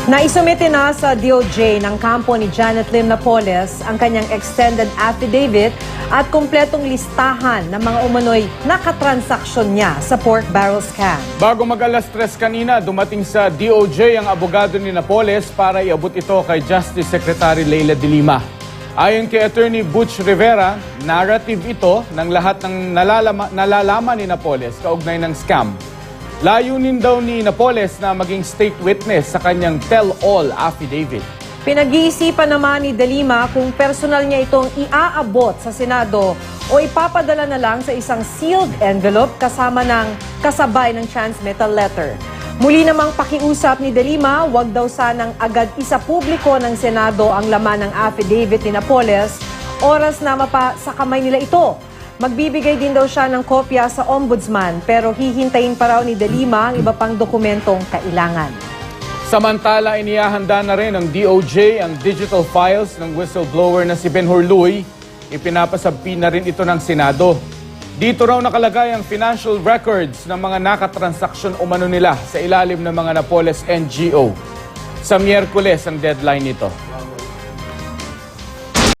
Naisumite na sa DOJ ng kampo ni Janet Lim Napoles ang kanyang extended affidavit at kumpletong listahan ng mga umano'y nakatransaksyon niya sa pork barrel scam. Bago mag-alas 3 kanina, dumating sa DOJ ang abogado ni Napoles para iabot ito kay Justice Secretary Leila de Lima. Ayon kay Attorney Butch Rivera, narrative ito ng lahat ng nalalaman ni Napoles kaugnay ng scam. Layunin daw ni Napoles na maging state witness sa kanyang tell-all affidavit. Pinag-iisipan naman ni De Lima kung personal niya itong iaabot sa Senado o ipapadala na lang sa isang sealed envelope kasama ng kasabay ng transmittal letter. Muli namang pakiusap ni De Lima, wag daw sanang agad isapubliko ng Senado ang laman ng affidavit ni Napoles, oras na mapa sa kamay nila ito. Magbibigay din daw siya ng kopya sa ombudsman pero hihintayin pa raw ni De Lima ang iba pang dokumentong kailangan. Samantala, inihahanda na rin ng DOJ ang digital files ng whistleblower na si Ben Horluy. Ipinapasabpi na rin ito ng Senado. Dito raw nakalagay ang financial records ng mga nakatransaksyon umano nila sa ilalim ng mga Napoles NGO. Sa Miyerkules ang deadline nito.